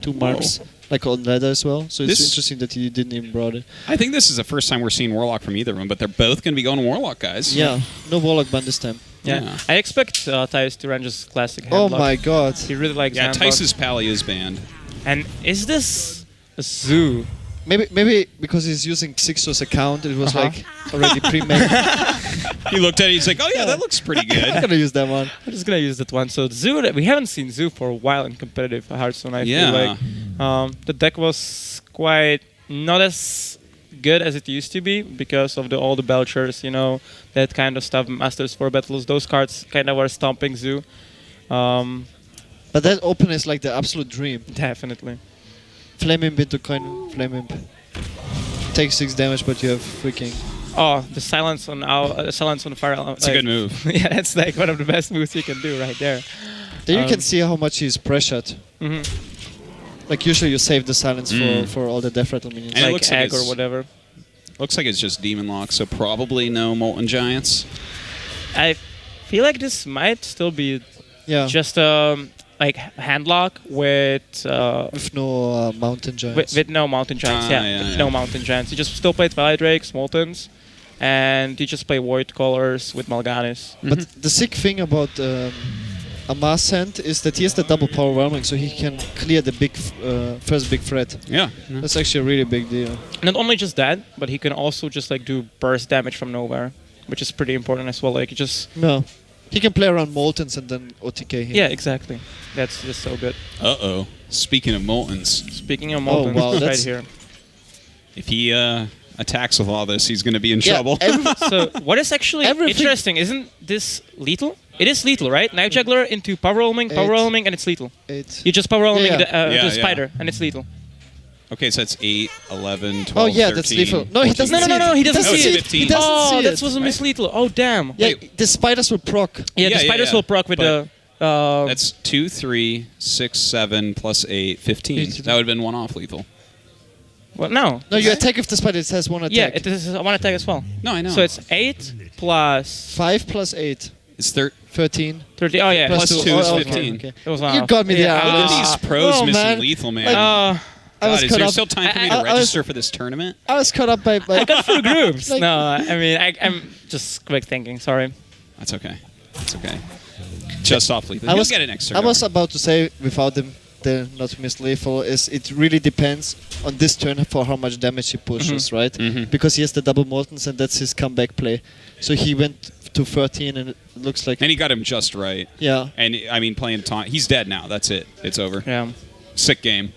2 marks, like on ladder as well. So it's This- interesting that he didn't even brought it. I think this is the first time we're seeing Warlock from either of them, but they're both going to be going Warlock, guys. Yeah, no Warlock ban this time. Yeah. I expect Thijs to run just classic Oh handlock. my god. He really likes Yeah, handlock. Thijs' Pally is banned. And is this a zoo? Maybe because he's using Sixto's account, it was like already pre-made. He looked at it, he's like, oh yeah, that looks pretty I'm good. gonna use that one. I'm just gonna use that one. So Zoo, we haven't seen Zoo for a while in competitive Hearthstone. I feel Yeah. like the deck was quite not as good as it used to be because of all the Belchers, that kind of stuff. Masters for Battles, those cards kind of were stomping Zoo. But that open is like the absolute dream. Definitely. Flame Imp into coin, Flame Imp. Take 6 damage, but you have freaking... Oh, the silence on fire. It's a good move. Yeah, that's like one of the best moves you can do right there. Then you can see how much he's pressured. Mhm. Like usually you save the silence for all the death rattle minions. And it Like looks like egg or it's- whatever. Looks like it's just Demon Lock, so probably no Molten Giants. I feel like this might still be Yeah, just like handlock with no mountain giants. with no mountain giants. Ah, Yeah, yeah, with yeah. no mountain giants. You just still play Twilight Drakes, Moltens, and you just play Void Colors with Mal'Ganis. But the sick thing about Amaz hand is that he has the double power whelming, so he can clear the first big threat. Yeah. That's actually a really big deal. Not only just that, but he can also just like do burst damage from nowhere, which is pretty important as well. Like you just No. He can play around Moltens and then OTK him. yeah, exactly. That's just so good. Uh-oh. Speaking of Moltens, Speaking of Oh, Molten, wow, right that's- here. if he attacks with all this, he's going to be in Yeah, trouble. So what is actually Everything- interesting? Isn't this lethal? It is lethal, right? Knife Juggler into power roaming, and it's lethal. 8. You just power roaming Yeah, the, yeah. the spider, and it's lethal. Okay, so that's 8, 11, 12, Oh yeah, 13, that's lethal. No, he 14. doesn't No, see no, it. he doesn't see it. He 15. doesn't Oh, see that it. was a miss lethal. Oh, damn. Yeah, the spiders will proc. Yeah, Yeah, the yeah, spiders yeah. will proc with But- the... That's 2, 3, 6, 7, plus 8, 15. That would have been 1 off lethal. well, no. No, you attack if the spider has one attack. Yeah, it is one attack as well. No, I know. So it's 8 plus 5 plus 8. It's 13. 30. Oh, yeah. Plus two. two is Oh, okay, 15. okay. It was You got me there. Look at Ah. these pros Oh, missing man. lethal, man. Like- Uh, I was God, is caught there up. still time for me to I was- register for this tournament? I was caught up by I got through groups. Like- No, I mean, I'm just quick thinking. Sorry. That's okay. That's okay. Just off lethal. I He'll was- get an extra. I was about to say, without the not miss lethal, is it really depends on this turn for how much damage he pushes, right? Mhm. Because he has the double Moltens and that's his comeback play. So he went to 13 and it looks like... And he got him just right. Yeah. And I mean, playing taunt. He's dead now. That's it. It's over. Yeah. Sick game.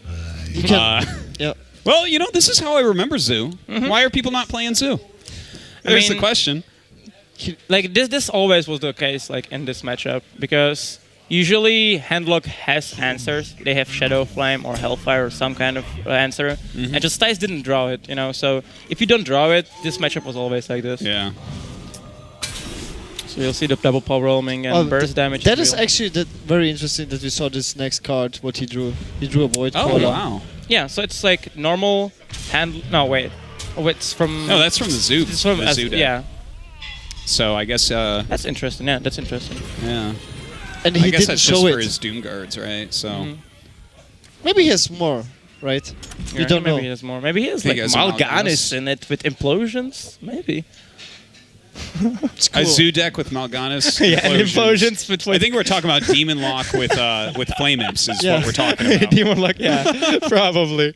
He can, yeah. Well, this is how I remember Zoo. Why are people not playing Zoo? There's the mean- question. Like this always was the case like in this matchup because usually Handlock has answers. They have Shadow Flame or Hellfire or some kind of answer, and just Thijs didn't draw it. So if you don't draw it, this matchup was always like this. Yeah. So you'll see the double power roaming and burst damage. That is real. actually very interesting that we saw this next card, what he drew. He drew a Void Oh, Caller. wow. Yeah. So it's like normal hand. No, wait. Oh, it's from. No, that's from the Zoo. It's from the Zoo deck. yeah. So I guess, That's interesting. Yeah, that's interesting. yeah. And I he guess didn't that's show just it. for his Doom Guards, right? So Maybe he has more, right? You Yeah, don't maybe know. he has more. Maybe he has He like has Mal'Ganis Mal'Ganis. in it with implosions. Maybe. It's a cool. Zoo deck with Mal'Ganis. Yeah, and implosions with. I think we're talking about Demon Lock with Flame Imps is Yeah. what we're talking about. Demon Lock, yeah, probably.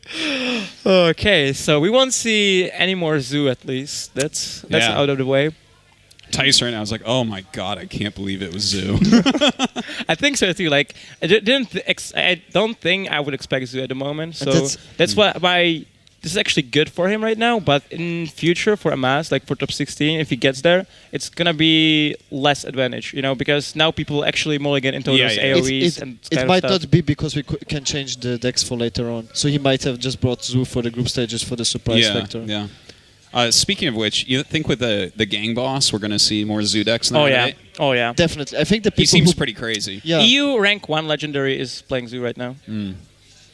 Okay, so we won't see any more Zoo at least. That's Yeah. out of the way. Tice right now is like, oh my god, I can't believe it was Zoo. I think so too. Like, I don't think I would expect Zoo at the moment. So And that's why this is actually good for him right now. But in future for Amaz, like for top 16, if he gets there, it's gonna be less advantage. Because now people actually mulligan into Yeah, those yeah. AOE's and It kind of might stuff. not be because we can change the decks for later on. So he might have just brought Zoo for the group stages for the surprise yeah, factor. yeah. Speaking of which, you think with the gang boss, we're going to see more Zoo decks now, Oh yeah, right? oh yeah. Definitely. I think the people He seems who, pretty crazy. yeah. EU rank 1 legendary is playing Zoo right now.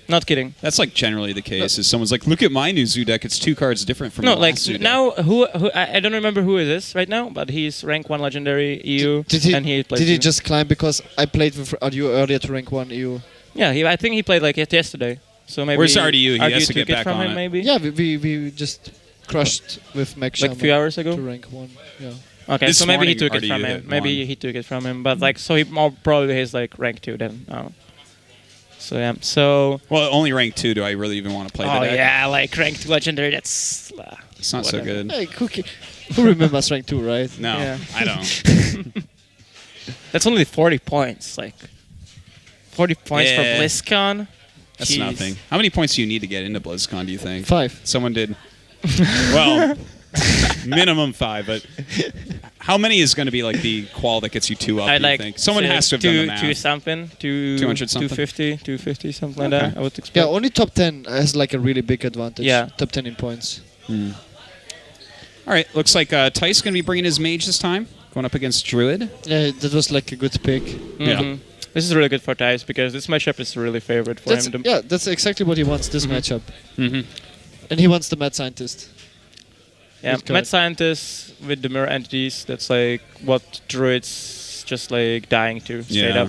Not kidding. That's like generally the case. Is someone's like, look at my new Zoo deck. It's 2 cards different from No, the like last Zoo deck. now, who I don't remember who it is right now, but he's rank 1 legendary EU, and he plays. Did he Zoo. just climb because I played with you earlier to rank 1 EU? Yeah, I think he played like it yesterday. So maybe Where's RDU? He has to took get back from on him, it. maybe. Yeah, we just crushed with Mac Like a few hours ago. to rank 1. Yeah. Okay, This so maybe he morning, took it RDU from him. hit Maybe 1. he took it from him, but like, so he more probably has like rank 2 then. Oh. So yeah, so. Well, only rank 2. Do I really even want to play Oh the deck? yeah, like rank 2 legendary. That's. It's not so whatever. good. Hey, who remembers rank 2, right? No, Yeah. I don't. That's only 40 points. Like 40 points for Yeah. BlizzCon. That's Jeez. nothing. How many points do you need to get into BlizzCon, do you think? 5. Someone did. Well, minimum 5, but how many is going to be like the qual that gets you 2 up, I do you like think? Someone has to have done the math. 2 something, 200 something? 250, something like Okay. that. I would expect. Yeah, only top 10 has like a really big advantage. Yeah. Top 10 in points. All right, looks like Thijs going to be bringing his mage this time, going up against Druid. Yeah, that was like a good pick. Yeah. This is really good for Thijs because this matchup is really favorite for That's, him. yeah, that's exactly what he wants this matchup. Mm-hmm. And he wants the mad scientist. Yeah, Good card. Mad Scientists with the mirror entities, that's like what Druid's just like dying to, straight Yeah. up.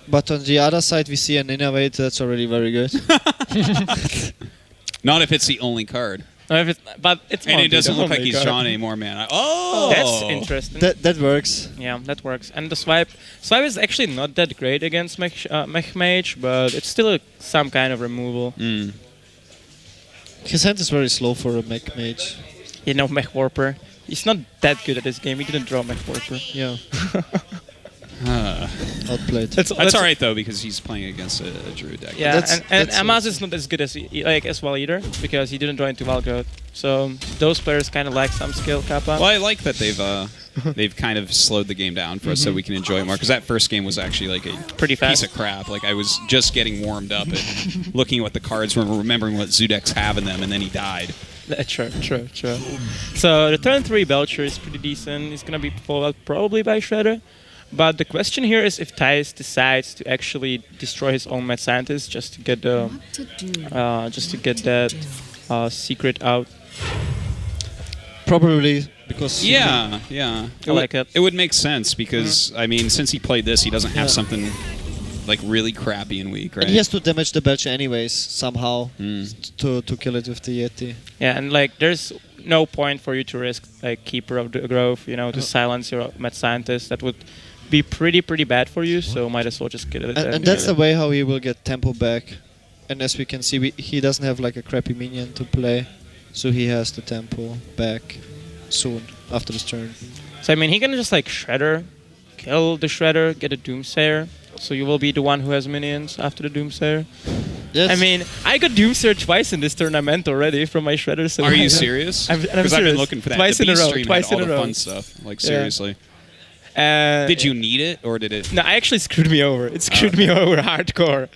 But on the other side, we see an innovate that's already very good. Not if it's the only card. No, if it's, but it's And only it doesn't the look like only he's card. drawn any more mana. Oh! That's interesting. that works. Yeah, that works. And the swipe is actually not that great against Mech Mage, but it's still some kind of removal. Mm. His hand is very slow for a mech mage. You know, Mech Warper. He's not that good at this game. He didn't draw Mech Warper. Yeah. Outplayed. That's all right though because he's playing against a druid deck. Yeah, That's- and that's Amaz is not as good as as well either because he didn't draw into Valgrowth. So those players kind of lack some skill, Kappa. Well, I like that they've kind of slowed the game down for us so we can enjoy it more because that first game was actually like a Pretty fast. piece of crap. Like I was just getting warmed up and looking at what the cards were, remembering what Zudeks have in them, and then he died. True. So the turn 3 Belcher is pretty decent. He's gonna be followed probably by Shredder. But the question here is if Thijs decides to actually destroy his own Mad Scientist just to get the secret out. Probably because Yeah. I like it. It would make sense because I mean, since he played this, he doesn't have something like really crappy and weak, right? and he has to damage the Belcher anyways somehow to kill it with the Yeti. Yeah, and like there's no point for you to risk like Keeper of the Grove, to silence your Mad Scientist. That would be pretty bad for you. So might as well just get it. And that's the way how he will get tempo back. And as we can see, he doesn't have like a crappy minion to play, so he has the tempo back soon after this turn. So I mean, he can just like Shredder, kill the Shredder, get a Doomsayer. So you will be the one who has minions after the Doomsayer. Yes. I mean, I got Doomsayer twice in this tournament already from my Shredder. So Are you serious? I'm Because I've been serious. looking for that. Twice the in a Beast row, stream twice had all in a the row. fun stuff. Like seriously. Did you need it or did it? No, I actually screwed me over. It screwed me over hardcore.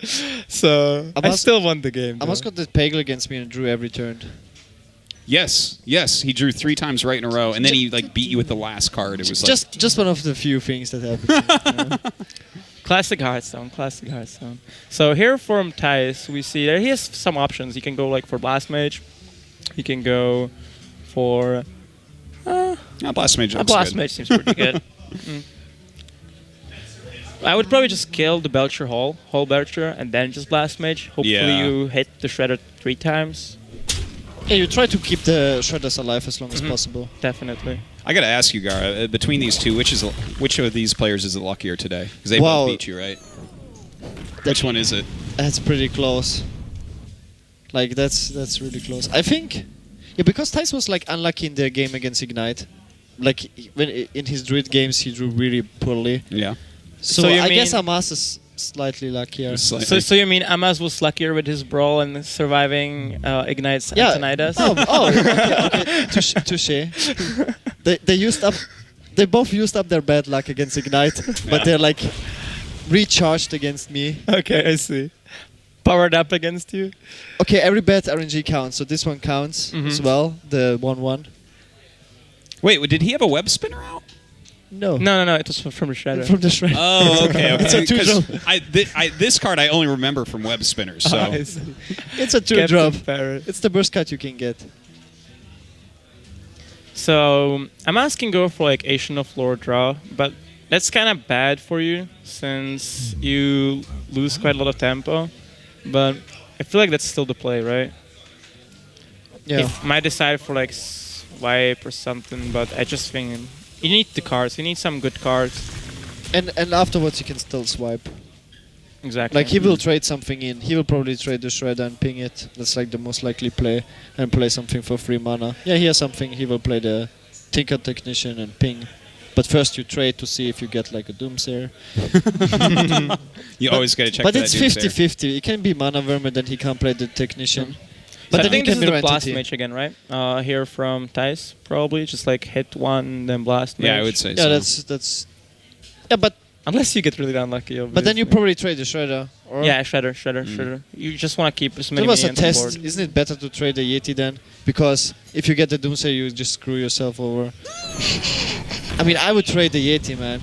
So I Amaz- still won the game. Amaz got that Pagel against me and drew every turn. Yes. He drew 3 times right in a row, and then he like beat you with the last card. It was like Just one of the few things that happened. Classic Hearthstone. So here from Thijs, we see that he has some options. He can go like for Blast Mage. He can go for Blast Mage. looks Blast good. Mage seems pretty good. I would probably just kill the Belcher whole Belcher, and then just Blast Mage. Hopefully Yeah. you hit the Shredder 3 times. Yeah, you try to keep the Shredders alive as long as possible. Definitely. I gotta ask you, Gara, between these two, which of these players is the luckier today? Because they Wow. both beat you, right? Which one is it? That's pretty close. Like that's really close. I think, yeah, because Thijs was like unlucky in the game against Ignite. Like when in his Druid games, he drew really poorly. Yeah. So you I guess mean- Amaz is slightly luckier. So you mean Amaz was luckier with his brawl and surviving Ignite's Antonidas? Okay. Touche. They both used up their bad luck against Ignite, but they're like recharged against me. Okay, I see. Powered up against you? Okay, every bad RNG counts, so this one counts as well. The 1/1. Wait, did he have a web spinner out? No. No, it was from the Shredder. From the shred. Oh, okay. It's a 'Cause two-drop. this card I only remember from web spinners. So I see. It's a Captain 2-drop. Parrot. It's the burst cut you can get. So I'm asking go for like Asian of Lore draw, but that's kind of bad for you since you lose quite a lot of tempo. but I feel like that's still the play, right? Yeah. He might decide for like swipe or something, but I just think you need the cards. You need some good cards. And afterwards you can still swipe. Exactly. Like he will trade something in. He will probably trade the Shredder and ping it. That's like the most likely play. And play something for 3 mana. Yeah, he has something. He will play the Tinker Technician and ping. But first you trade to see if you get like a Doomsayer. You always got to check But that it's Doomsayer. 50-50. It can be Mana Worm and then he can't play the Technician. But But I then he think this can is do the blast Entity. mage again, right? Here from Thijs, probably just like hit one, then blast mage. Yeah, I would say Yeah, so. that's. Yeah, but Unless you get really unlucky. then you obviously. probably trade the Shredder. Or Yeah, shredder. You just want to keep as many There was a minions on test. board. Isn't it better to trade the Yeti then? Because if you get the Doomsayer, you just screw yourself over. I mean, I would trade the Yeti, man.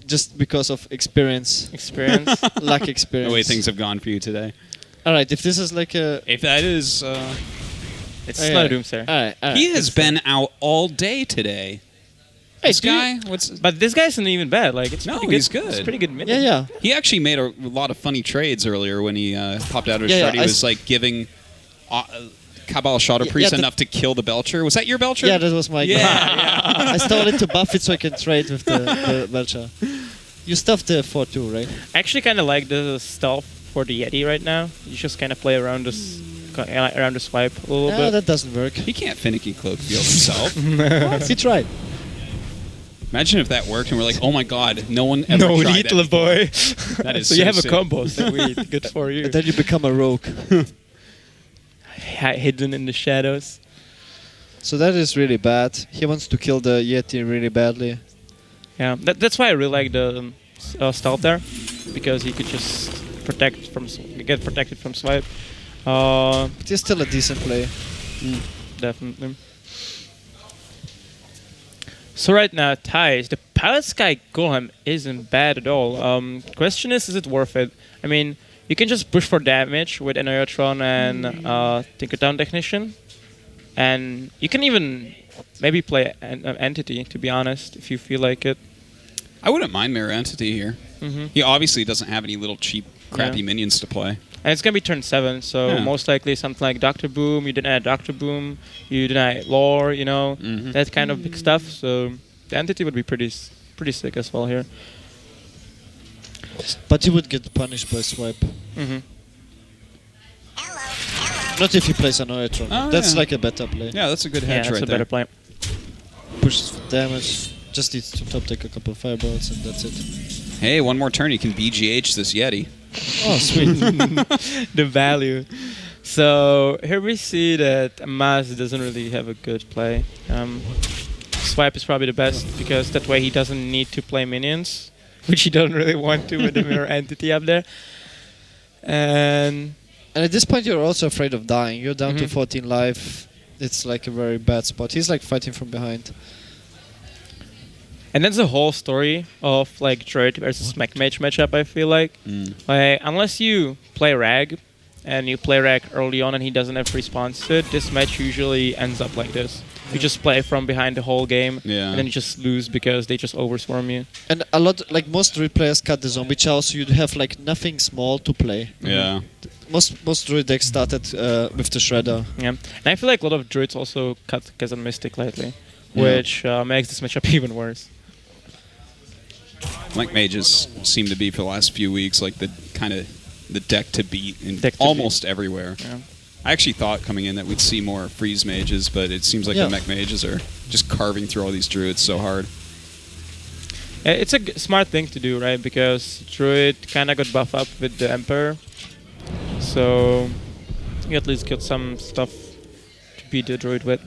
Just because of experience. Experience. Luck experience. The way things have gone for you today. Alright, if this is like a... If that is, It's Oh, not a yeah. Doomsayer. Alright. he has been out all day today. Hey, This guy, what's? But this guy isn't even bad. Like it's No, pretty good. he's good. It's pretty good Yeah, minion. yeah. He actually made a lot of funny trades earlier when he popped out of his Yeah, yeah, shard. He I was like giving Cabal Shadow Yeah, Priest yeah, enough to kill the Belcher. Was that your Belcher? Yeah, that was my Yeah, guy. I stole it to buff it so I can trade with the Belcher. You stuffed the 4-2, right? I actually kind of like the stealth for the Yeti right now. You just kind of play around this, around the swipe a little Yeah, bit. that doesn't work. He can't finicky cloak field himself. He tried. Imagine if that worked and we're like, oh my god, no one ever No tried lethal that before. boy. That is so you so have a sick. combo. So good for you. And then you become a rogue. Hidden in the shadows. So that is really bad. He wants to kill the Yeti really badly. Yeah, that's why I really like the stealth there, because he could just get protected from swipe. But he's still a decent play. Definitely. So right now, Thijs, the Pilot Sky Golem isn't bad at all. Question is it worth it? I mean, you can just push for damage with Enerotron and Tinkertown Technician, and you can even maybe play an Entity, to be honest, if you feel like it. I wouldn't mind Mirror Entity here. Mm-hmm. He obviously doesn't have any little cheap, crappy Yeah. minions to play. And it's gonna be turn 7, so Yeah. most likely something like Doctor Boom. You deny Doctor Boom, you deny Lore, you know, Mhm. that kind of big stuff. So the Entity would be pretty sick as well here. But he would get punished by swipe. Mm-hmm. Not if he plays an Oetron. Oh, That's yeah. like a better play. Yeah, that's a good Yeah, hedge that's right a there. better play. Pushes for damage. Just needs to top take a couple of fireballs and that's it. Hey, one more turn, you can BGH this Yeti. Oh, sweet. The value. So here we see that Amaz doesn't really have a good play. Swipe is probably the best because that way he doesn't need to play minions, which he doesn't really want to with the Mirror Entity up there. And And at this point, you're also afraid of dying. You're down to Mhm. 14 life. It's like a very bad spot. He's like fighting from behind. that's the whole story of like Druid versus Mech Mage matchup. I feel like, unless you play Rag, and you play Rag early on and he doesn't have response to it, this match usually ends up like this. You just play from behind the whole game, Yeah. and then you just lose because they just overswarm you. And a lot, like most druid players cut the zombie chow, so you'd have like nothing small to play. Yeah. Most druid decks started with the shredder. Yeah, and I feel like a lot of Druids also cut Kazan Mystic lately, Yeah. which makes this matchup even worse. Like mages seem to be for the last few weeks like the kind of the deck to beat in Deck to almost everywhere. Yeah. I actually thought coming in that we'd see more freeze mages, but it seems like Yeah. the mech mages are just carving through all these druids so hard. It's a smart thing to do, right? Because Druid kind of got buffed up with the Emperor, so you at least got some stuff to beat the Druid with.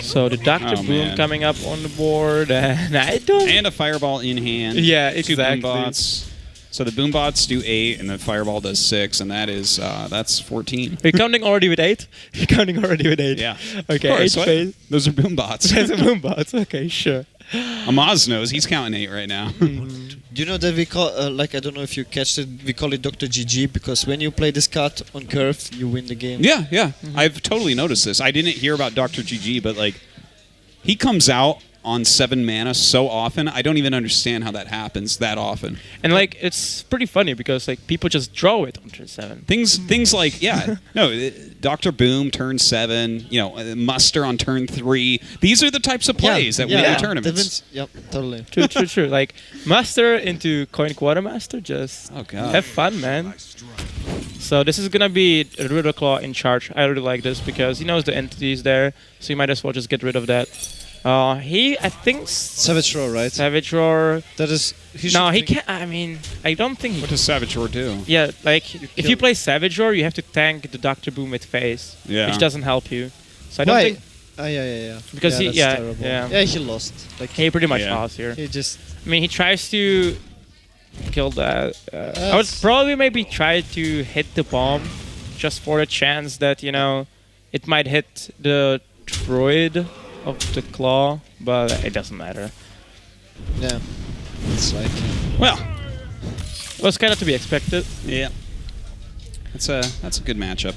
So the Doctor Oh, Boom man. coming up on the board, and I don't. And a fireball in hand. Yeah, Two exactly. boom bots. So the boom bots do 8, and the fireball does 6, and that's 14. Are you counting already with 8? You're counting already with 8. Yeah. Okay. Of course, 8 what? phase. Those are boom bots. That's a boom bots. Okay, sure. Amaz knows. He's counting 8 right now. Do you know that we call, like, I don't know if you catched it, we call it Dr. GG because when you play this card on curve, you win the game. Yeah. I've totally noticed this. I didn't hear about Dr. GG, but like he comes out on 7 mana so often. I don't even understand how that happens that often. And like it's pretty funny because like people just draw it on turn 7. Things like Dr. Boom turn 7, Muster on turn 3. These are the types of plays that win in tournaments. Yep, totally. True. Like Master into Coin Quartermaster, just have fun, man. So this is gonna be Ruder Claw in charge. I really like this because he knows the entities there, so you might as well just get rid of that. I think Savage Roar, right? Savage Roar. That is. He can't. I mean, I don't think. What does Savage Roar do? Yeah, like if you play Savage Roar, you have to tank the Dr. Boom with phase, which doesn't help you. So I don't think. Yeah. Because that's terrible. yeah, he lost. Like he pretty much lost here. He just. I mean, he tries to kill that. I would probably maybe try to hit the bomb, just for the chance that it might hit the Druid of the Claw, but it doesn't matter. Yeah, it's like. Well, it was kind of to be expected. Yeah, that's a good matchup.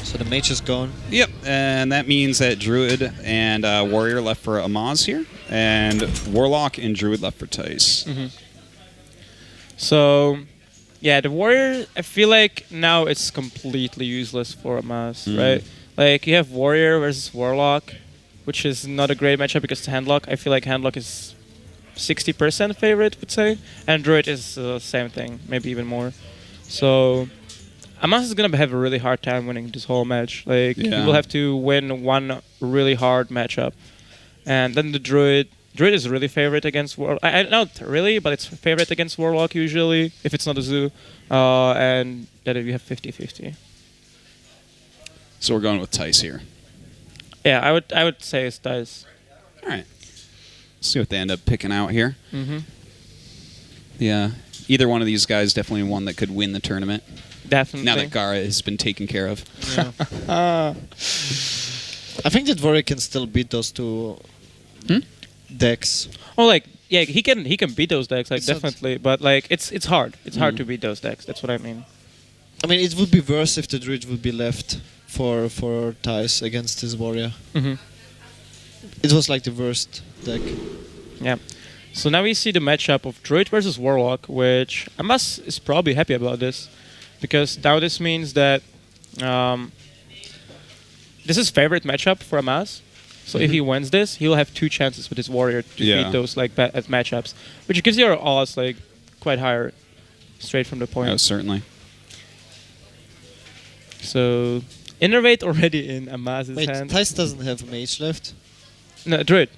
So the mage is gone. Yep, and that means that Druid and Warrior left for Amaz here, and Warlock and Druid left for Thijs. So, yeah, the Warrior, I feel like now it's completely useless for Amaz, right? Like, you have Warrior versus Warlock, which is not a great matchup because it's Handlock. I feel like Handlock is 60% favorite, I would say, and Druid is the same thing, maybe even more. So, Amaz is going to have a really hard time winning this whole match. Like, he will have to win one really hard matchup. And then the Druid is really favorite against Warlock. Not really, but it's favorite against Warlock usually, if it's not a Zoo. And then you have 50-50. So we're going with Thijs here. Yeah, I would say it's Thijs. All right. Let's see what they end up picking out here. Mm-hmm. Yeah, either one of these guys definitely one that could win the tournament. Definitely. Now that Gara has been taken care of. Yeah. I think that Warrior can still beat those two decks. Oh, like he can beat those decks, like It's definitely, but like it's hard. It's hard to beat those decks. That's what I mean. I mean, it would be worse if the Druid would be left for Thijs against his Warrior. Mm-hmm. It was like the worst deck. Yeah. So now we see the matchup of Druid versus Warlock, which Amaz is probably happy about this, because now this means that this is favorite matchup for Amaz. So if he wins this, he'll have 2 chances with his Warrior to beat those like matchups, which gives your odds like quite higher, straight from the point. Oh, certainly. So Innervate already in Amaz's Wait, hand. Thijs doesn't have a mage left. No, Druid.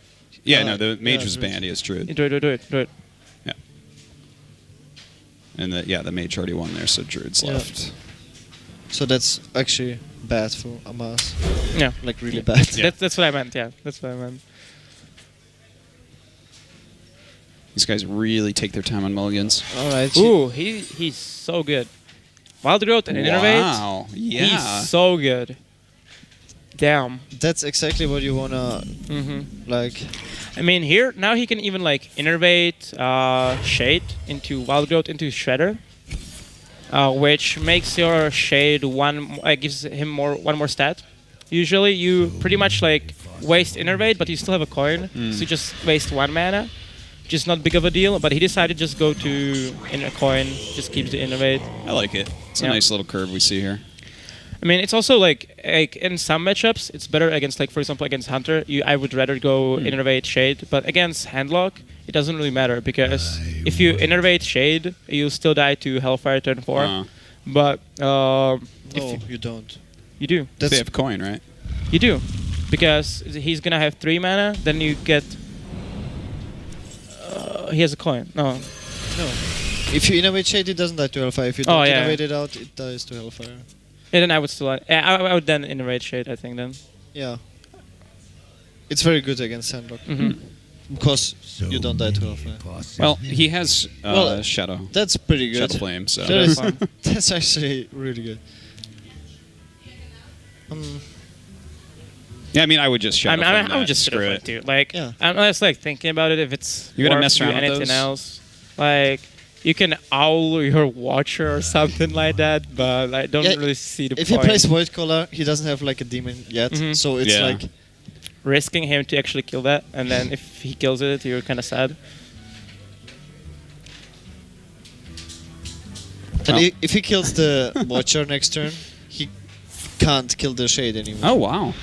Yeah, no, the mage yeah, was Druid. banned. He has Druid. Druid. Yeah. And the mage already won there, so Druid's left. So that's actually bad for Amaz. Yeah. Like really bad. Yeah. That's what I meant. Yeah, that's what I meant. These guys really take their time on mulligans. All right. Ooh, he's so good. Wild Growth and Innervate. Wow. Yeah. He's so good. Damn. That's exactly what you wanna like. I mean, here now he can even like Innervate Shade into Wild Growth into Shredder, which makes your Shade gives him one more stat. Usually, you pretty much like waste Innervate, but you still have a coin, so you just waste 1 mana. Just not big of a deal, but he decided just go to a coin, just keeps the Innervate. I like it. It's a nice little curve we see here. I mean, it's also like in some matchups, it's better against, like for example, against Hunter. I would rather go Innervate Shade, but against Handlock, it doesn't really matter because if you Innervate Shade, you still die to Hellfire turn 4. But you don't. You do. They have coin, right? You do, because he's gonna have 3 mana. Then you get. He has a coin. No. If you innovate Shade, it doesn't die to Hellfire. If you don't innovate it out, it dies to Hellfire. Yeah, then I would still. I would then Innervate Shade, I think then. Yeah. It's very good against Handlock. Because you don't die to Hellfire. Well, he has Shadow. That's pretty good. Shadow Flame, so. That's actually really good. Yeah, I mean, I would just Shadow Flame I would just screw it. too. Like, I'm just like thinking about it. If it's you're gonna worth mess around with anything those? else, like you can owl your Watcher or something like that, but I don't really see the point. If he plays Void Collar, he doesn't have like a demon yet, so it's like risking him to actually kill that, and then if he kills it, you're kind of sad. And if he kills the Watcher next turn, he can't kill the Shade anymore. Oh, wow.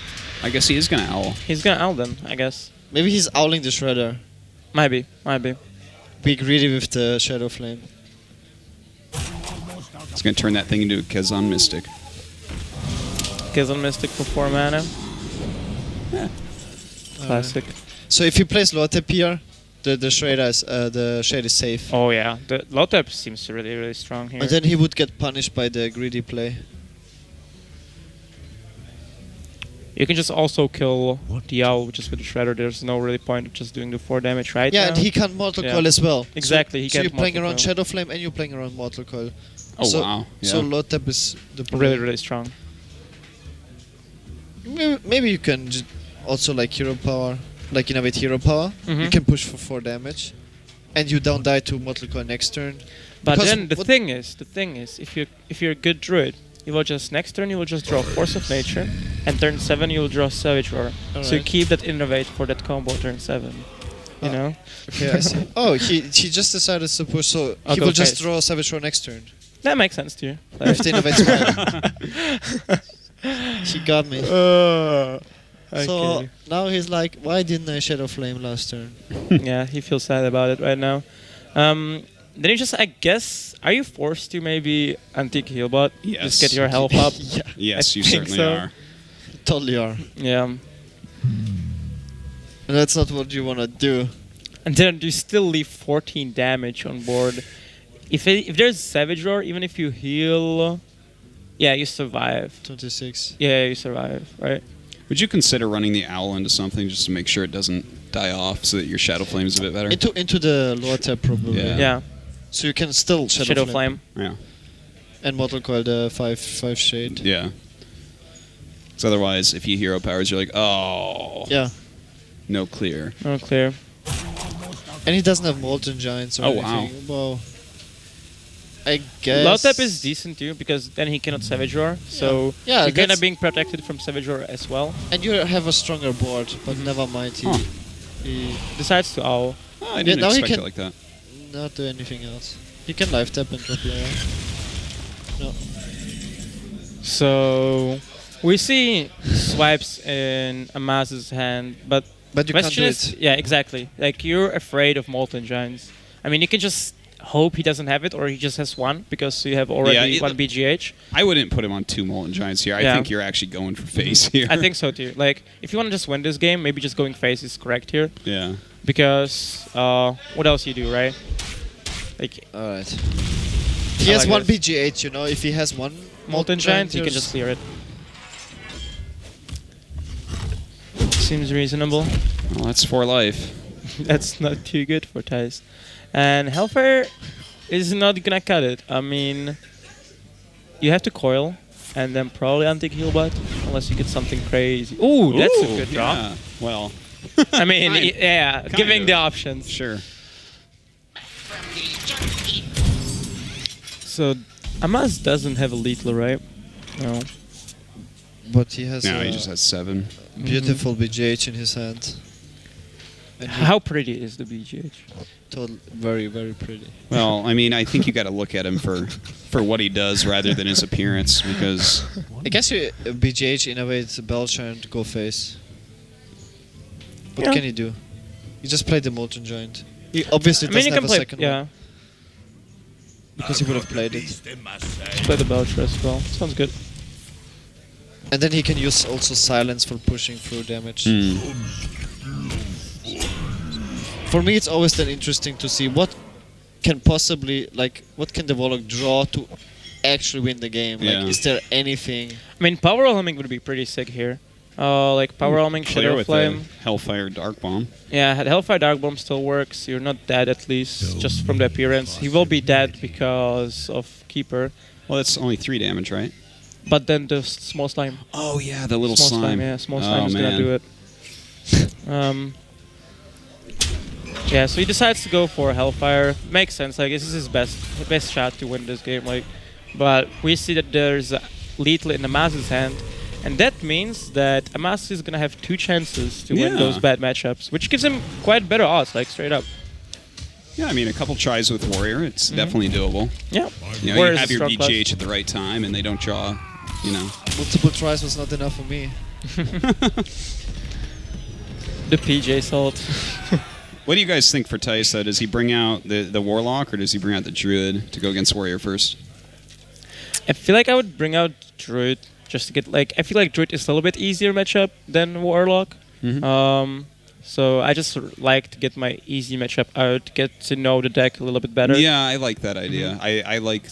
I guess he is going to owl. He's gonna owl then, I guess. Maybe he's owling the Shredder. Might be. Be greedy with the Shadow Flame. He's going to turn that thing into a Kazan Mystic. Kazan Mystic for 4 mana. Yeah. Classic. So if he plays Lotep here, the Shade is safe. Oh yeah, the Lotep seems really strong here. And then he would get punished by the greedy play. You can just also kill the Owl just with the Shredder. There's no really point of just doing the 4 damage right now. Yeah, and he can't Mortal Coil as well. Exactly, he so can't you're playing Mortal around Coil. Shadow Flame and you're playing around Mortal Coil. Oh, so, wow. Yeah. So Lotep is the play. Really strong. Maybe you can also like Hero Power, like innovate Hero Power. Mhm. You can push for 4 damage, and you don't die to Mortal Coil next turn. But Because then the thing is, if you're a good druid, you will just next turn you will just draw Force of Nature, and turn 7 you will draw Savage Roar. So you Alright. keep that innovate for that combo turn 7. You know? Okay, I see. Oh, he just decided to push, so I'll he go will just face. draw Savage Roar next turn. That makes sense to you. With the innovate spell. He got me. So now he's like, why didn't I Shadow Flame last turn? Yeah, he feels sad about it right now. Then you just, I guess, are you forced to maybe Antique Healbot? Yes. Just get your health up? Yeah, Yes, I you think certainly so. are. totally are. Yeah. And that's not what you want to do. And then you still leave 14 damage on board. If there's Savage Roar, even if you heal, yeah, you survive. 26. Yeah, you survive, right? Would you consider running the owl into something just to make sure it doesn't die off so that your Shadow Flame is a bit better? Into the lower tab probably. Yeah. Yeah. So you can still Shadow Flame. Yeah. And Mortal Coil the 5 shade. Yeah. Because otherwise, if you hero powers, you're like, oh, Yeah. no clear. Oh, clear. And he doesn't have Molten Giants or Oh, wow. anything. Wow. I guess. Lotep is decent too, because then he cannot Savage Roar. So Yeah, you're kind that's- of being protected from Savage Roar as well. And you have a stronger board, but never mind. Huh. He Decides to Owl. Oh, I didn't now he expect can- it like that. not do anything else. He can live tap into a player. No. So we see swipes in Amaz's hand, but But you can't question do is, it. yeah, exactly. Like you're afraid of Molten Giants. I mean, you can just hope he doesn't have it, or he just has one because you have already one BGH. I wouldn't put him on 2 Molten Giants here. I Yeah. think you're actually going for face here. I think so too. Like if you want to just win this game, maybe just going face is correct here Yeah. because what else you do, right? Like Alright. He has like one this. BG8, you know. If he has one Molten Giant, you can you're just clear it. Seems reasonable. Well, that's 4 life. That's not too good for Thijs. And Hellfire is not gonna cut it. I mean, you have to coil and then probably Antique Healbot unless you get something crazy. Ooh, that's a good draw. Yeah. Well, I mean, Kind- yeah, kind giving of. the options. sure. So, Amaz doesn't have a lethal, right? No. But he has No, a he just has 7. beautiful BGH in his hand. And he How pretty is the BGH? very, very pretty. Well, I mean, I think you got to look at him for what he does rather than his appearance because I guess you BGH innovates Belcher and go face. What Yeah. can he do? You just play the Molten Giant. He obviously I mean, doesn't you have can a play, second yeah, one because he would have played it. play the Belcher as well. Sounds good. And then he can use also silence for pushing through damage. For me, it's always then interesting to see what can possibly, like, what can the Warlock draw to actually win the game. Yeah. Like, is there anything? I mean, Power Helming would be pretty sick here. Like Power Helming, clear Shadow with Flame. the Hellfire Dark Bomb. Yeah, Hellfire Dark Bomb still works. You're not dead at least, just from the appearance. He will be dead because of Keeper. Well, that's only 3 damage, right? But then the small slime. Oh yeah, the little Small slime. yeah, small slime Oh, is gonna man. do it. Yeah, so he decides to go for Hellfire. Makes sense. Like this is his best shot to win this game. Like, but we see that there's lethal in Amaz's hand, And that means that Amaz is gonna have 2 chances to win Yeah. those bad matchups, which gives him quite better odds, like straight up. Yeah, I mean, a couple tries with Warrior, it's definitely doable. Yeah. You know, Warrior's you have a your strong class. BGH at the right time, and they don't draw, you know. Multiple tries was not enough for me. The PJ salt. What do you guys think for Thijs, though? Does he bring out the Warlock, or does he bring out the Druid to go against Warrior first? I feel like I would bring out Druid just to get like I feel like Druid is a little bit easier matchup than Warlock. So I just like to get my easy matchup out, get to know the deck a little bit better. Yeah, I like that idea. I like,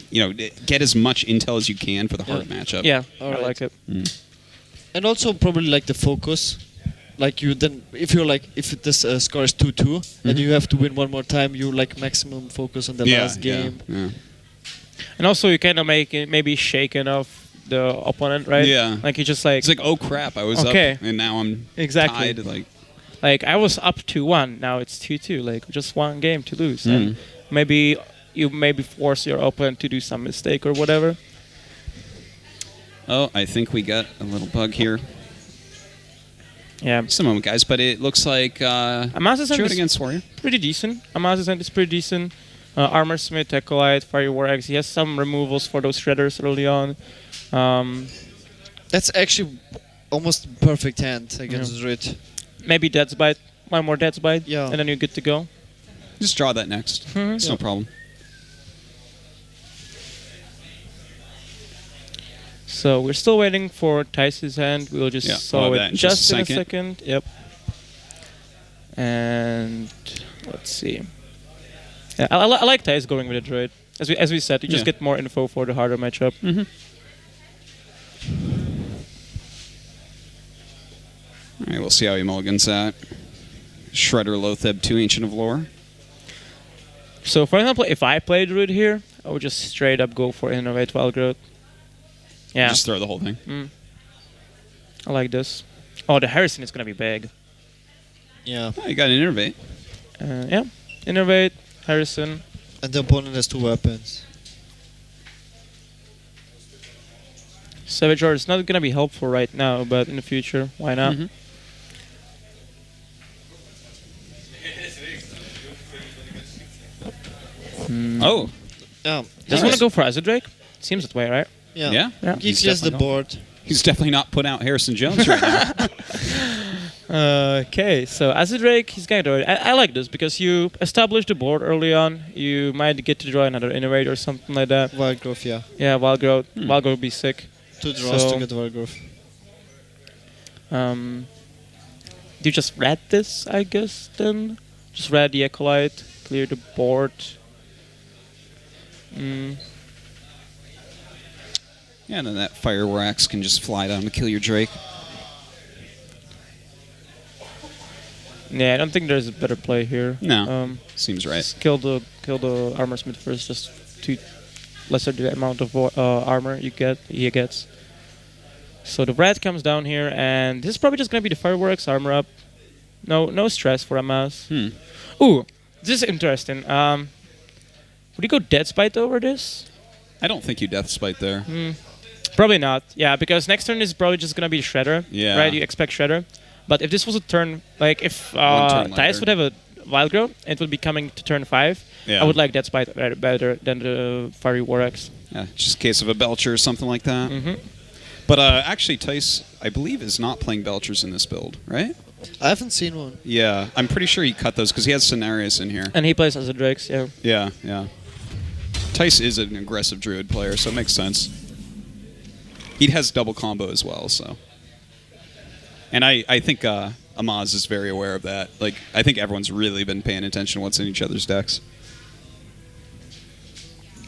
you know, get as much intel as you can for the hard matchup. Yeah, I Alright. like it. And also probably like the focus. Like you then, if you're like, if this score is 2-2 and you have to win one more time, you like maximum focus on the last game. Yeah. And also you kind of make it maybe shaken off the opponent, right? Yeah. Like you just like It's like, oh crap, I was Okay. up and now I'm Exactly. tied. Like I was up 2-1, now it's 2-2. Like just one game to lose, and maybe you force your opponent to do some mistake or whatever. Oh, I think we got a little bug here. Yeah. Just a moment, guys, but it looks like Amaz's end Druid is against Warrior. pretty decent. Amaz's end is pretty decent. Armor Smith, Acolyte, Fire War Axe. He has some removals for those shredders early on. That's actually almost perfect hand against Druid. Maybe Death's Bite. One more Death's Bite. Yeah. And then you're good to go. Just draw that next. It's no problem. So we're still waiting for Thijs' hand. We'll just saw that it in just in a second. second. Yep. And let's see. Yeah, I like Thijs going with a Druid. As we said, you just get more info for the harder matchup. All right, we'll see how he mulligans that. Shredder, Lotheb, 2 Ancient of Lore. So for example, if I play Druid here, I would just straight up go for Innovate Wild Growth. Yeah. Just throw the whole thing. I like this. Oh, the Harrison is gonna be big. Yeah. Oh, you got an Innervate. Yeah. Innovate, Harrison. And the opponent has 2 weapons. Savage Art is not gonna be helpful right now, but in the future, why not? Oh, Yeah. Does he want to go for Azadrake? Seems that way, right? Yeah. yeah? Yeah. He He's clears the definitely board. He's definitely not put out Harrison Jones right now. Okay, so Azadrake, he's gonna do it. I like this because you establish the board early on. You might get to draw another Innovate or something like that. Wild Growth, yeah. Yeah, Wild Growth. Wild Growth would be sick. 2 draws So- to get Wild Growth. Do you just red this, I guess, then? Just red the Acolyte, clear the board. Yeah, and then that Fire War Axe can just fly down to kill your Drake. Yeah, I don't think there's a better play here. No. Seems right. Just kill the Armor Smith first, just to lesser the amount of armor he gets. So the red comes down here, and this is probably just gonna be the Fireworks armor up. No stress for Amaz. Ooh, this is interesting. Would you go Death's Bite over this? I don't think you Death Spite there. Probably not. Yeah, because next turn is probably just gonna be Shredder. Yeah. Right, you expect Shredder. But if this was a turn, like if One turn Thijs later. would have a Wild Growth, and it would be coming to turn 5. Yeah. I would like Death's Bite better than the Fiery War Axe. Yeah, just a case of a Belcher or something like that. But actually, Thijs, I believe, is not playing Belchers in this build, right? I haven't seen one. Yeah, I'm pretty sure he cut those because he has Cenarius in here. And he plays as a Drakes, yeah. Yeah. Thijs is an aggressive Druid player, so it makes sense. He has double combo as well, so. And I think Amaz is very aware of that. Like, I think everyone's really been paying attention to what's in each other's decks.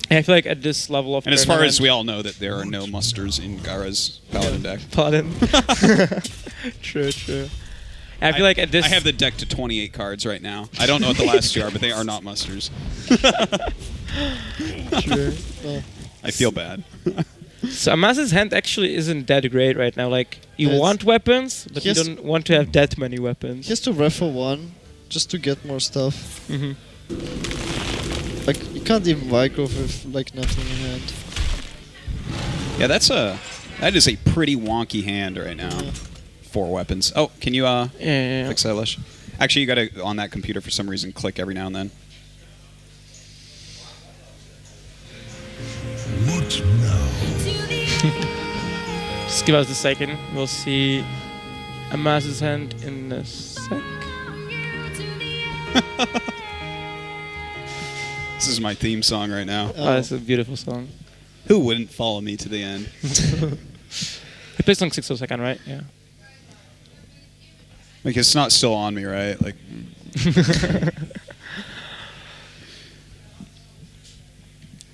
And I feel like at this level of And as far as tournament- we all know that there are no musters in Gara's Paladin deck. Paladin. True. I feel like at this... I have the deck to 28 cards right now. I don't know what the last 2 are, but they are not musters. True. I feel bad. So Amaz's hand actually isn't that great right now. Like, you Yes. want weapons, but you Yes. don't want to have that many weapons. He has to raffle 1 just to get more stuff. Like, you can't even Wild Growth with like nothing in hand. Yeah, that's That is a pretty wonky hand right now. 4 weapons. Oh, can you Yeah. fix that, Lish? Actually, you got to, on that computer, for some reason, click every now and then. What now? Just give us a second. We'll see Amaz's hand in a sec. This is my theme song right now. Oh, that's a beautiful song. Who wouldn't follow me to the end? He plays song 602nd, right? Yeah. Like, it's not still on me, right? Like,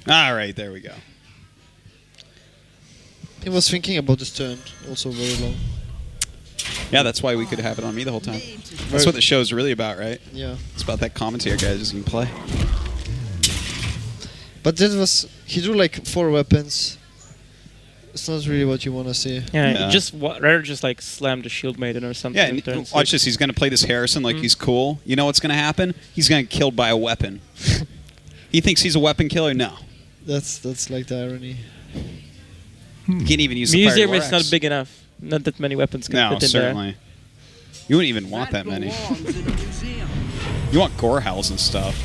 all right, there we go. He was thinking about this turn also very long. Yeah, that's why we could have it on me the whole time. That's what the show's really about, right? Yeah. It's about that commentary guy just can play. But that was... He drew like 4 weapons. It's not really what you want to see. Yeah, Yeah. just rather just like slam the shield maiden or something. Yeah, in and turn watch 6. this. He's going to play this Harrison like he's cool. You know what's going to happen? He's going to get killed by a weapon. He thinks he's a weapon killer? No. That's like the irony. He can't even use the Museum Fire is not big enough. Not that many weapons can No, fit in certainly. You wouldn't even want that many. You want gore howls and stuff.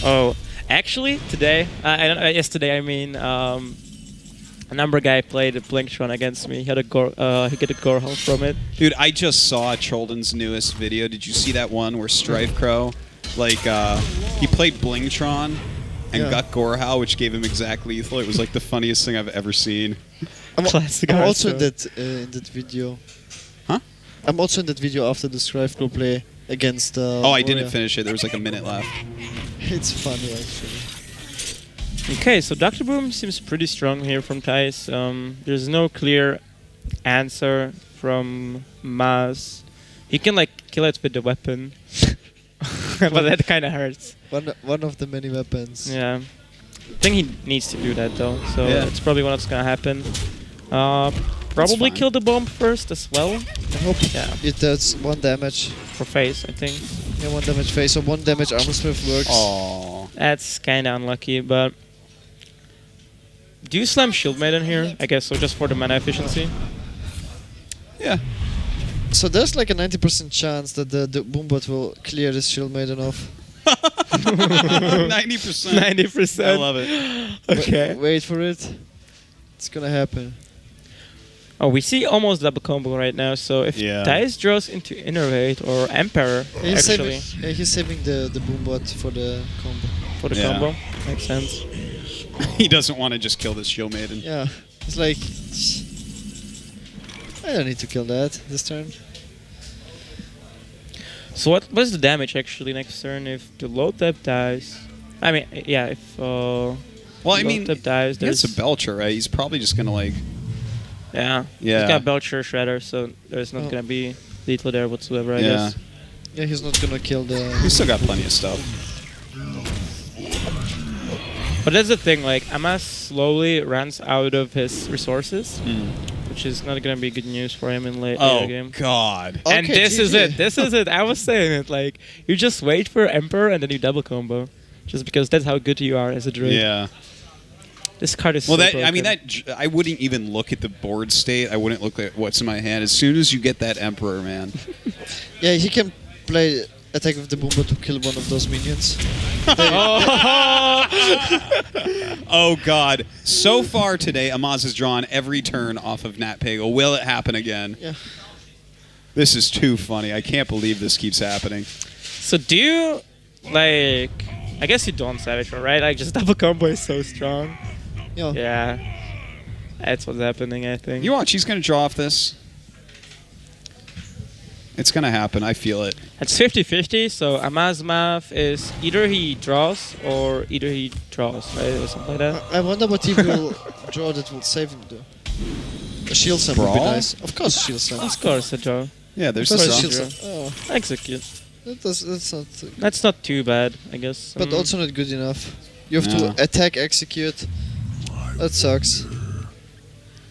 there. Oh, actually, today, yesterday, I mean, a number guy played a Blinktron against me. He had a he got a gore hull from it. Dude, I just saw Trollden's newest video. Did you see that one where Strife Crow, like, he played Blingtron and Yeah. got Gorehow, which gave him exact lethal. It was like the funniest thing I've ever seen. Classic I'm also in Hearthstone. that video. Huh? I'm also in that video after the Strife Crew play against. Oh, I didn't finish it. There was like a minute left. It's funny actually. Okay, so Dr. Boom seems pretty strong here from Thijs. There's no clear answer from Maz. He can like kill it with the weapon, but that kind of hurts. One of the many weapons. Yeah, I think he needs to do that though. So Yeah. it's probably what's gonna happen. Probably fine. kill the bomb first as well. I hope Yeah, it does 1 damage. for face, I think. Yeah, 1 damage face or 1 damage armor smith works. Oh. That's kind of unlucky, but. Do you slam Shield Maiden here? I guess so, just for the mana efficiency. Yeah. So there's like a 90% chance that the Boombot will clear this Shield Maiden off. 90%. 90%. I love it. Okay. Wait for it. It's gonna happen. Oh, we see almost double combo right now. So if Yeah. Thijs draws into Innervate or Emperor, He's actually, he's saving the Boombot for the combo. for the Yeah. combo, makes sense. He doesn't want to just kill this Shield Maiden. Yeah, it's like I don't need to kill that this turn. So what is the damage actually next turn if the low tap dies? I mean, yeah, if Well, I low mean, tap dies, he has there's a Belcher, right? He's probably just going to, like... yeah, Yeah. he's got Belcher Shredder, so there's not Oh. gonna be lethal there whatsoever. I Yeah. guess. Yeah, he's not gonna kill the. He's still got plenty of stuff. But that's the thing, like Amaz slowly runs out of his resources, which is not gonna be good news for him in later Oh, game. God. And Okay, this is GG. it. This is it. I was saying it. Like you just wait for Emperor and then you double combo, just because that's how good you are as a druid. Yeah. This card is Well, so that broken. I mean, I wouldn't even look at the board state. I wouldn't look at what's in my hand. As soon as you get that Emperor, man. Yeah, he can play attack with the Boombot to kill one of those minions. Oh, God. So far today, Amaz has drawn every turn off of Nat Pagel. Will it happen again? Yeah. This is too funny. I can't believe this keeps happening. So do you like? I guess you don't Savage, right? Like just double combo is so strong. Yeah. Yeah, that's what's happening. I think. You watch. He's going to draw off this. It's going to happen. I feel it. It's 50-50, so Amaz math is either he draws or either he draws, right? Or something like that. I wonder what he will draw that will save him though. A shield slam would be Brawl? nice. Of course, shield slam. Of course, a draw. Yeah, there's Of course, First shield draw. slam. Oh, Execute. that's not. That's not too bad, I guess. But also not good enough. You have No. to attack, execute. That sucks.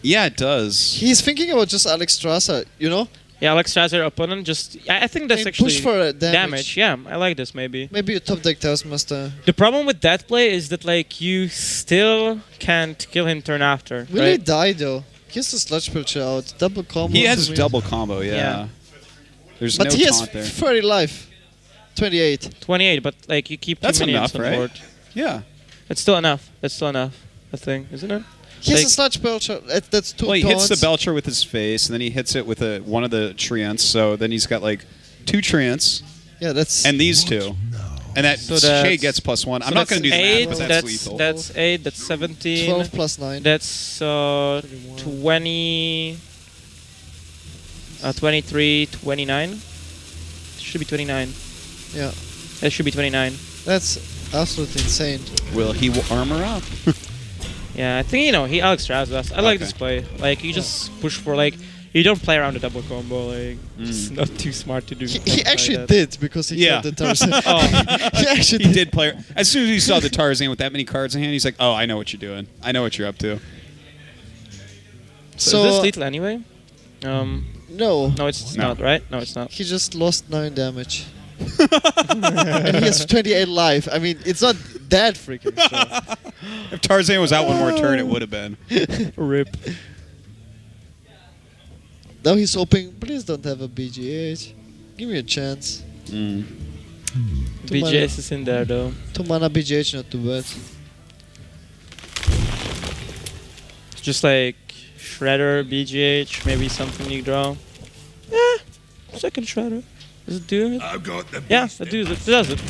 Yeah, it does. He's thinking about just Alex Strasser, you know? yeah, Alex Strasser opponent just. I think that's Hey, actually push for damage. Yeah, I like this maybe. Maybe a top deck Taskmaster. The problem with that play is that like you still can't kill him turn after. Will he right? die though? He has the sludge pilcher out. Double combo. He has to me. double combo, yeah. Yeah. There's But no he has taunt there. 30 life. 28. 28, but like you keep 2 That's minions enough, on right? board. Yeah. That's still enough. That's still enough. I think, isn't it? He has Like- a sludge pilcher. That's 2 Well, he hits the taunts. Belcher with his face, and then he hits it with one of the treants. So then he's got like 2 treants Yeah, that's... and these 2. And that So that's- Shade gets +1. I'm So not going to do the eight, math, but that's lethal. That's 8, that's 17. 12 plus 9. That's 20... 23, 29. Should be 29. Yeah. That should be 29. That's absolutely insane. Will he armor up? Yeah, I think, he Alex Strauss us. I like Okay. this play. Like, you just push for, like, you don't play around the double combo. Like, it's not too smart to do. He something actually like that. did because he Yeah. killed the Tarzan. Oh. He actually He did play. As soon as he saw the Tarzan with that many cards in hand, he's like, "Oh, I know what you're doing. I know what you're up to." So, is this lethal anyway? no, No, it's No. not, right? No, it's not. he just lost 9 damage. And he has 28 life. I mean, it's not that freaking strong. If Tarzan was out one more turn, it would have been. Rip. Now he's hoping, please don't have a BGH. Give me a chance. Mm. BJS is in there, though. 2 mana BGH, not too bad. Just like Shredder, BGH, maybe something you draw. Yeah, second Shredder. Does it do it? I've got the Yeah, it does it.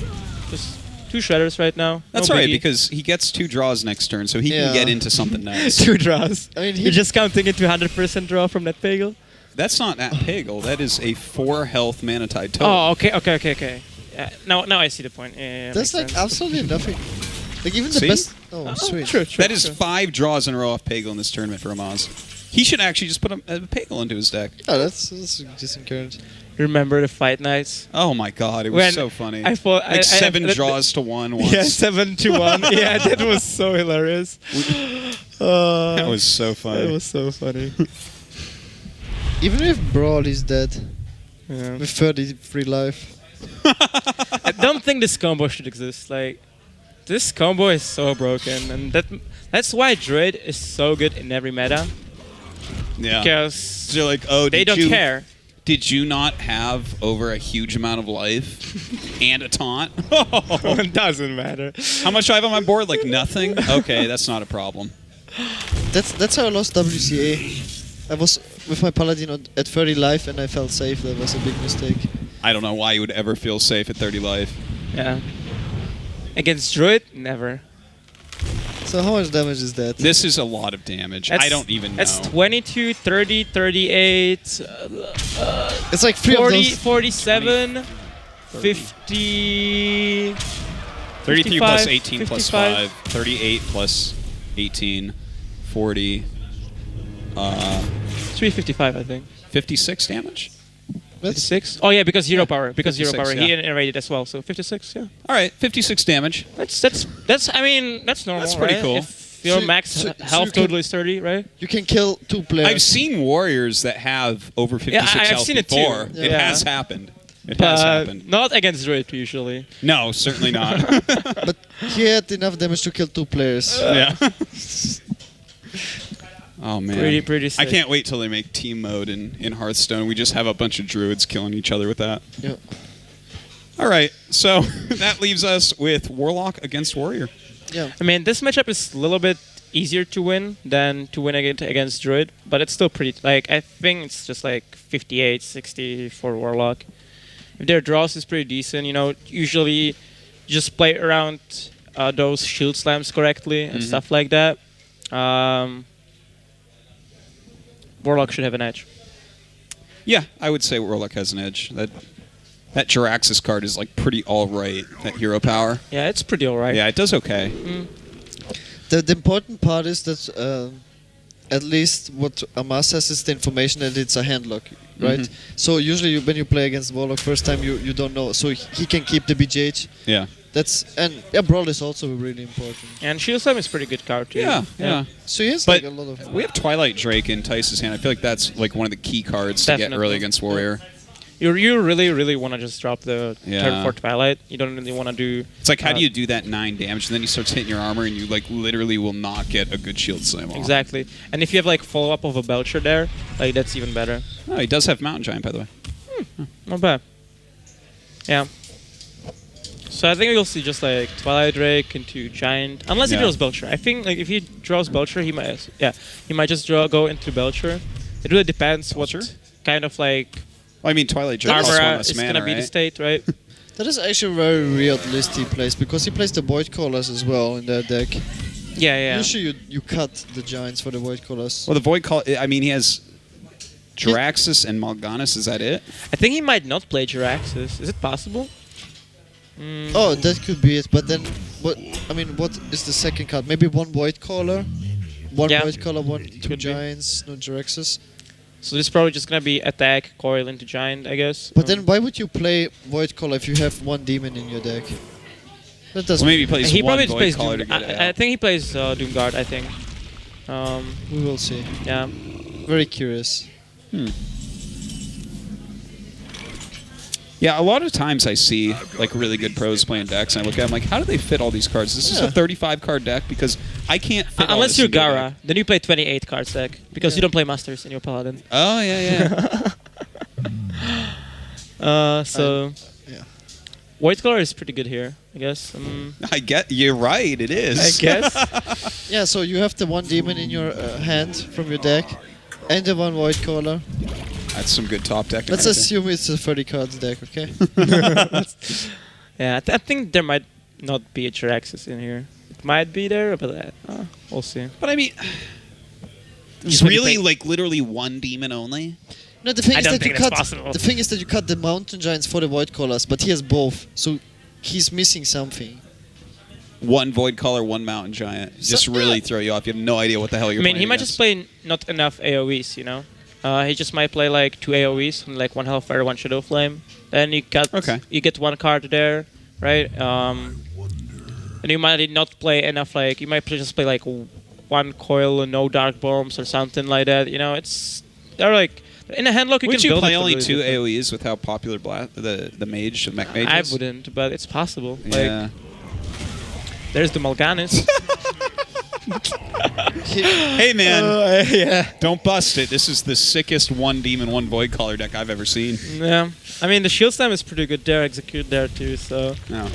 Just 2 Shredders right now. That's no right, biggie. because he gets 2 draws next turn, so he Yeah. can get into something nice. 2 draws. I mean, he You're just counting it to 100% draw from that Pagel? That's not at Pagel. That is a 4 health Manatide totem. Oh, okay. Now I see the point. Yeah, There's like makes sense. absolutely nothing. Like even the See? best. Oh, sweet. True. That is 5 draws in a row off Pagel in this tournament for Amaz. He should actually just put a Pagel into his deck. Yeah, that's just encouraged. Remember the fight nights? Oh my god, it was When so funny. I thought like 7 I- draws to 1 once. Yeah, 7-1. Yeah, that was so hilarious. That was so funny. That was so funny. Even if Brawl is dead Yeah. with 33 life. I don't think this combo should exist. Like, this combo is so broken, and that's why Druid is so good in every meta. Yeah. Because So you're like, oh, they did don't you, care. Did you not have over a huge amount of life and a taunt? It doesn't matter. How much do I have on my board? Like nothing? Okay, that's not a problem. That's how I lost WCA. I was with my Paladin at 30 life and I felt safe. That was a big mistake. I don't know why you would ever feel safe at 30 life. Yeah. Against Druid, never. So how much damage is that? This is a lot of damage. I don't even know. That's 22, 30, 38, It's like 3 of 40, those. 47, 50... 33 plus 55, 18 plus 55. 5. 38 plus 18. 40. 355, I think. 56 damage? That's 56? Oh yeah, because zero power. Because zero 56, power. yeah. He irradiated as well. So 56, yeah. All right, 56 damage. That's I mean, that's normal, That's pretty right? cool. If your So- max so health you can- total is 30, right? You can kill 2 players. I've seen warriors that have over 56 I've health seen it too. before. Yeah. It Yeah. has happened. It has But happened. not against Druid usually. No, certainly not. But he had enough damage to kill 2 players. yeah. Oh man. Pretty I sick. can't wait till they make team mode in Hearthstone. We just have a bunch of druids killing each other with that. Yeah. All right, so that leaves us with Warlock against Warrior. Yeah. I mean, this matchup is a little bit easier to win than to win against Druid, but it's still pretty. Like, I think it's just like 58, 60 for Warlock. If their draws is pretty decent, usually just play around those shield slams correctly and stuff like that. Warlock should have an edge. Yeah, I would say Warlock has an edge. That Jiraxis card is like pretty all right. That hero power. Yeah, it's pretty alright. Yeah, it does okay. The important part is that at least what Amaz has is the information that it's a handlock, right? So usually when you play against Warlock first time, you don't know. So he can keep the BGH. Yeah. Brawl is also really important. And shield slam is pretty good card too. Yeah. So he has But like a lot of. we have Twilight Drake in Thijs' hand. I feel like that's like one of the key cards to get Definitely. early against Warrior. You really want to just drop the Yeah. turn 4 Twilight. You don't really want to do. It's like, how do you do that 9 damage, and then he starts hitting your armor, and you like literally will not get a good shield slam off. Exactly. And if you have like follow up of a Belcher there, like that's even better. Oh, he does have Mountain Giant, by the way. Not bad. Yeah. So I think we'll see just like Twilight Drake into Giant, unless he Yeah. draws Belcher. I think like if he draws Belcher, he might just go into Belcher. It really depends what Belcher? kind of like Well, I mean, Twilight Drake costs armor 1 less is mana, gonna be the right? state, right? That is actually a very weird list he plays, because he plays the Void Callers as well in that deck. Yeah. Usually you cut the Giants for the Void Callers. Well, the Void Call. I mean, he has Jiraxis and Mal'Ganis. Is that it? I think he might not play Jiraxis. Is it possible? Oh, that could be it. But then, what is the second card? Maybe 1 Void Caller? One Yeah. Void Caller, 2 Could be. Giants, no Jiraxis. So this is probably just gonna be attack, coil into Giant, I guess. But then why would you play Void Caller if you have 1 demon in your deck? That doesn't. Well, maybe he plays he one probably Void plays Caller to Doom. get it I out. think he plays Doomguard. I think. We will see. Yeah. Very curious. Yeah, a lot of times I see like really good pros playing decks, and I look at them like, how do they fit all these cards? This is Yeah. a 35 card deck because I can't fit all Unless this you're into a Gara, deck. then you play 28 cards deck because Yeah. you don't play Masters in your Paladin. Oh yeah. So Yeah. Void Color is pretty good here, I guess. I get you're right. It is. I guess. Yeah, so you have the 1 demon in your hand from your deck, and the 1 Void Caller. That's some good top deck. Let's assume it's a 30 cards deck, okay? Yeah, I think there might not be a Jiraxis in here. It might be there, but we'll see. But I mean, Just when you really, play- like literally 1 demon only. No, the thing I is don't that you think that's cut. possible. The thing is that you cut the Mountain Giants for the Void Callers, but he has both, so he's missing something. 1 Void Caller, 1 Mountain Giant. Just So- really yeah. throw you off. You have no idea what the hell you're I mean, playing he might against. just play not enough AoEs, you know? He just might play like 2 AoEs, like 1 Hellfire, 1 Shadow Flame. Then you get 1 card there, right? And you might not play enough, like, you might just play like 1 Coil, no Dark Bombs or something like that, you know? They're like, in a handlock you Would can you build play it for only really 2 different- AoEs with how popular the mage, the mech mage I is? wouldn't, but it's possible. Yeah. Like, there's the Mal'Ganis. Hey man, Yeah. don't bust it. This is the sickest 1 demon, 1 Void Caller deck I've ever seen. Yeah. I mean, the shield slam is pretty good there, execute there too, so... No.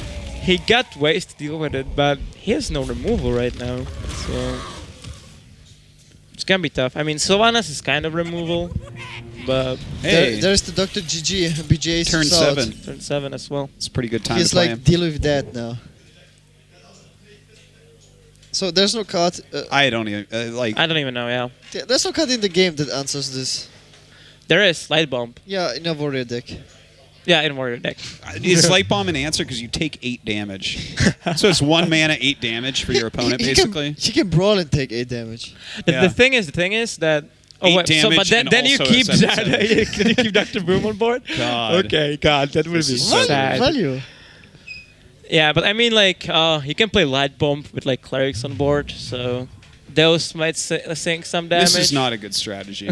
He got ways to deal with it, but he has no removal right now, so... It's gonna be tough. I mean, Sylvanas is kind of removal, but Hey, There's the Dr. GG, BJ turn is out. 7. turn 7 as well. It's a pretty good time He's to play like, him. deal with that now. So there's no card. I don't even like. I don't even know, yeah. There's no card in the game that answers this. There is Light Bomb. Yeah, in a warrior deck. Yeah, in Warrior deck. Is Light Bomb an answer? Because you take 8 damage. So it's 1 mana, 8 damage for your opponent, basically. He can brawl and take 8 damage. Yeah. The thing is that... Oh, 8 wait, so, but damage then, and then you also a keep 7/7. that. Can you keep Dr. Boom on board? God. Okay, God, that would be This is so sad. Value. Yeah, but I mean, like, you can play Light Bomb with, like, Clerics on board, so those might sink some damage. This is not a good strategy.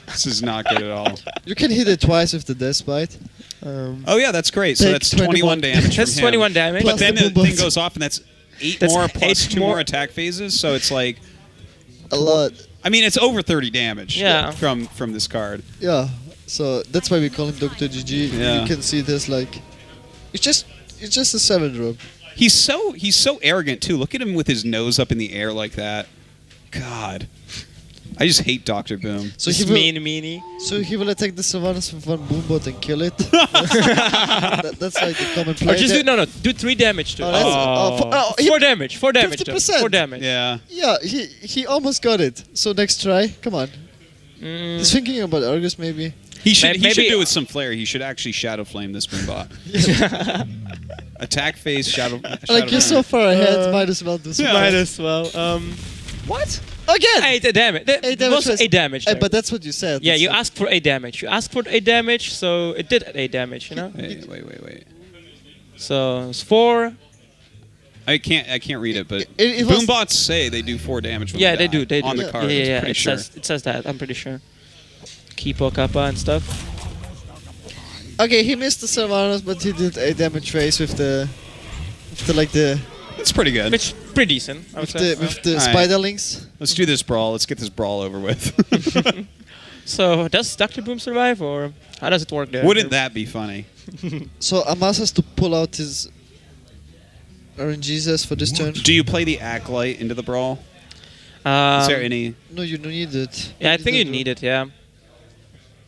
This is not good at all. You can hit it twice with the Death Bite. Oh yeah, that's great. So Take that's 21 damage. That's from him. 21 damage. Plus But then the the boom thing bots. goes off, and that's 8 That's more plus 8 2 more. more attack phases. So it's like, A lot. I mean, it's over 30 damage. Yeah. From this card. Yeah. So that's why we call him Dr. GG. Yeah. You can see this like it's just a 7 drop. He's so arrogant too. Look at him with his nose up in the air like that. God, I just hate Dr. Boom. So This he will meanie. so he will attack the Sylvanas with 1 Boombot and kill it. That's like the common play. Or just do 3 damage to Oh, it. that's- oh, for- oh, he- 4 damage. 4 damage. though. 50%. 4 damage. Yeah. Yeah, he almost got it. So next try, come on. Mm, He's thinking about Argus maybe. He should Maybe- do it with some flair. He should actually Shadow Flame this Boombot. Attack phase Shadow. Like you're so far ahead, might as well do some. Yeah. might as well. What? Again? 8 damage. That 8 damage was was- 8 damage. there. But that's what you said. Yeah, It's you like- asked for 8 damage. You asked for 8 damage, so it did 8 damage, you know? Wait. So it's 4. I can't read it, but It was- Boombots say they do 4 damage. When Yeah, they they do. on the Yeah. card. Yeah, I'm pretty it sure. says that. I'm pretty sure. Kipo, Kappa, and stuff. Okay, he missed the Sylvanas, but he did a damage race with the It's pretty good. Which pretty decent, I would say. with the Alright. spiderlings. Let's do this brawl. Let's get this brawl over with. So does Dr. Boom survive, or how does it work there? Wouldn't that be funny? So Amaz has to pull out his RNGs for this turn. Do you play the Acolyte into the brawl? Is there any? No, you don't need it. Yeah, I think you don't need it. Yeah.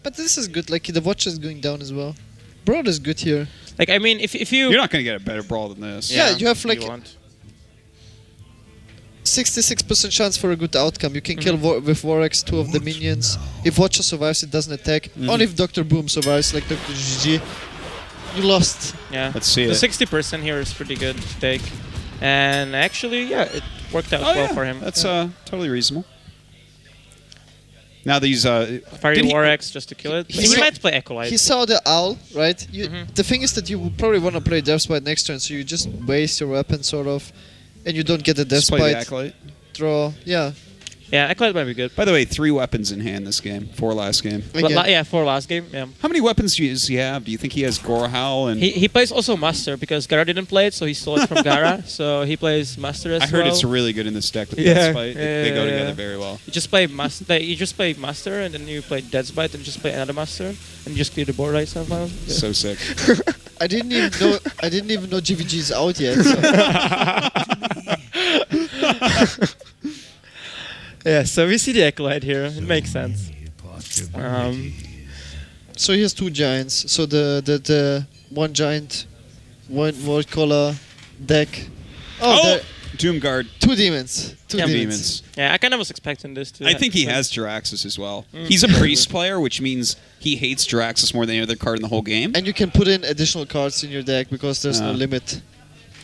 But this is good. Like the watch is going down as well. Broad is good here. Like I mean, if you You're not going to get a better brawl than this. Yeah, you have, like- want. 66% chance for a good outcome. You can kill with Vorax 2 of the minions. If Watcher survives, it doesn't attack. Only if Dr. Boom survives, like Dr. GG. You lost. Yeah. Let's see The it. 60% here is pretty good to take, and actually, yeah, it worked out well for him. That's totally reasonable. Now these Fiery did he- War Axe just to kill it. he He saw- might play Acolyte. He saw the owl, right? The thing is that you would probably want to play Death Spite next turn, so you just waste your weapon, sort of, and you don't get a Death just play the Spite Acolyte. draw. Yeah. Yeah, Acolyte might be good. By the way, 3 weapons in hand this game. 4 last game. Again. Yeah, for last game. Yeah. How many weapons does he have? Do you think he has Gorehowl and? He plays also Master because Gara didn't play it, so he stole it from Gara. So he plays Master as well. I heard it's really good in this deck with Yeah, Death Spite. yeah, They go yeah, together yeah. very well. You just play Master. You just play Master, and then you play Deathbite, and you just play another Master, and you just clear the board right somehow. Yeah. So sick. I didn't even know. I didn't even know GVG is out yet. So. Yeah, so we see the Acolyte here. It makes sense. So he has 2 giants. So the one giant, one Void Collar deck. Oh! Doomguard. 2 demons. 2 Yeah. demons. Yeah, I kind of was expecting this too. I think he has Jiraxis as well. He's a priest player, which means he hates Jiraxis more than any other card in the whole game. And you can put in additional cards in your deck because there's no limit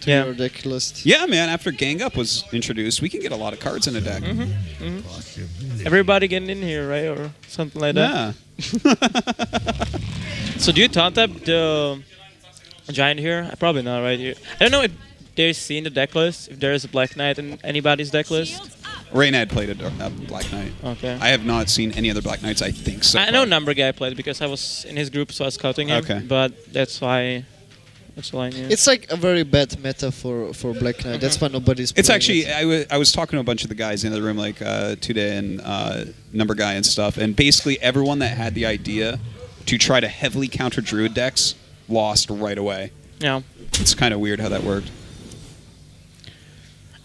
to Yeah. your deck list. Yeah, man, after Gang Up was introduced, we can get a lot of cards in a deck. Everybody getting in here, right, or something like that. Yeah. So do you taunt tap the giant here? Probably not, right? I don't know if they've seen the deck list. If there is a Black Knight in anybody's deck list. Raynad played a Black Knight. Okay. I have not seen any other Black Knights, I think so. I know Number Guy played because I was in his group, so I was scouting him. Okay. But that's why. That's all I knew. It's like a very bad meta for Black Knight. That's why nobody's It's playing actually, it. I was talking to a bunch of the guys in the room, like Today and Number Guy and stuff, and basically everyone that had the idea to try to heavily counter Druid decks lost right away. Yeah. It's kind of weird how that worked.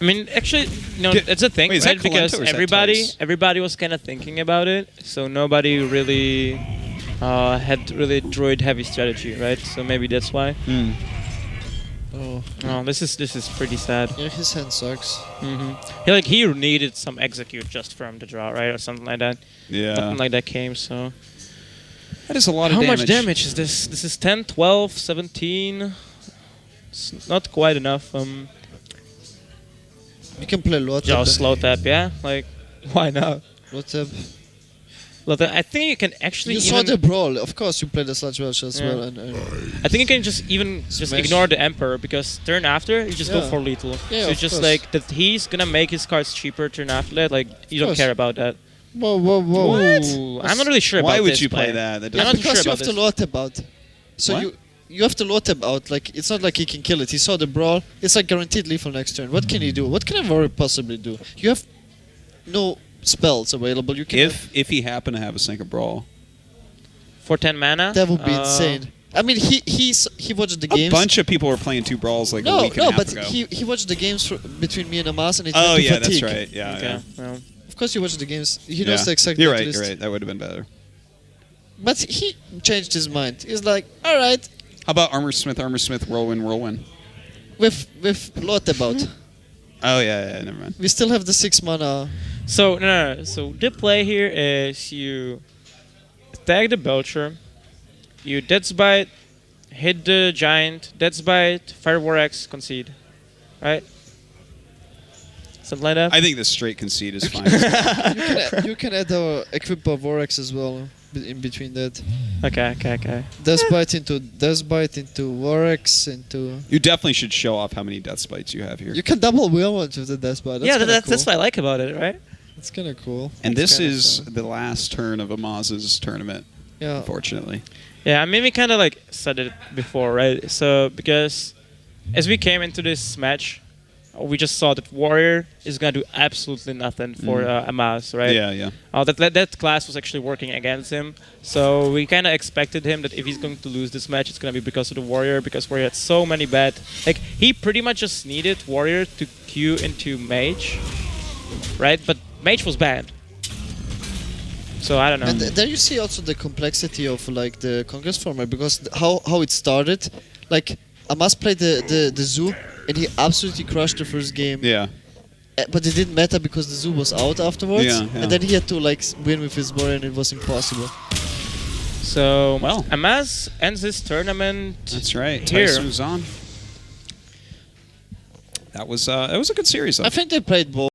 I mean, actually, Did- it's a thing, wait, is that right? Because Kalento or is that everybody, Thijs? everybody was kind of thinking about it, so nobody really had really druid-heavy strategy, right? So maybe that's why. Oh, Oh, this is pretty sad. yeah, his hand sucks. He needed some execute just from the draw, right, or something like that. Yeah. Nothing like that came. So That is a lot of how damage. much damage is this? This is 10, 12, 17. It's not quite enough. You can play Lotep. Just slow tap, yeah. Like, why not? Lotep. Look, I think you can actually You even, saw the brawl. Of course, you played the Sludge Welch as Yeah. well. And, I think you can just Smash. ignore the Emperor because turn after you just go Yeah. for lethal. Yeah, so of it's just course. like that he's gonna make his cards cheaper turn after that. Like you don't course. care about that. whoa, whoa, whoa. Ooh, I'm not really sure Why about would this you play play. that? That I'm Yeah, not doesn't- sure because you about have to this. Lotep out. So What? you have to Lotep out. Like it's not like he can kill it. He saw the brawl. It's like guaranteed lethal next turn. What can he do? What can a warrior possibly do? You have no spells available. You can. If he happened to have a Sync Brawl. For 10 mana. That would be insane. I mean, he watched the A games. bunch of people were playing 2 brawls like a No, week and no, a half but ago. he watched the games between me and Amaz, and it Oh went to yeah, fatigue. that's right. Yeah, Okay. yeah. Well, Of course, he watched the games. He Yeah. knows the exact You're deck right. list. You're right. That would have been better. But he changed his mind. He's like, all right, How about Armor Smith, Whirlwind? with Lotep out. Oh yeah, never mind. We still have the 6 mana. so no. So the play here is you tag the Belcher, you Death's Bite, hit the Giant, Death's Bite, Fire War Axe, concede, right? Something like that. I think the straight concede is fine. You can add our equip of Vorax as well in between that. Okay. Death Bite into Vorax into. You definitely should show off how many Death Spites you have here. You can double wheel one with the Death Bite. Yeah, That's that's cool. what I like about it, right? That's kind of cool. And this kinda is the last turn of Amaz's tournament, Yeah. unfortunately. Yeah, I mean, we kind of like said it before, right? So because as we came into this match, we just saw that Warrior is gonna do absolutely nothing for Amaz, right? Yeah. That class was actually working against him, so we kind of expected him that if he's going to lose this match, it's gonna be because of the Warrior, because Warrior had so many bad. Like he pretty much just needed Warrior to queue into Mage, right? But Mage was banned. So I don't know. And there you see also the complexity of like the Congress format, because how it started, like Amaz played the Zoo and he absolutely crushed the first game. Yeah. But it didn't matter because the Zoo was out afterwards, Yeah. and then he had to like win with his Warrior, and it was impossible. So Well. Amaz ends this tournament. That's right. Here. Thijs moves on. That was a good series, though. I think they played both.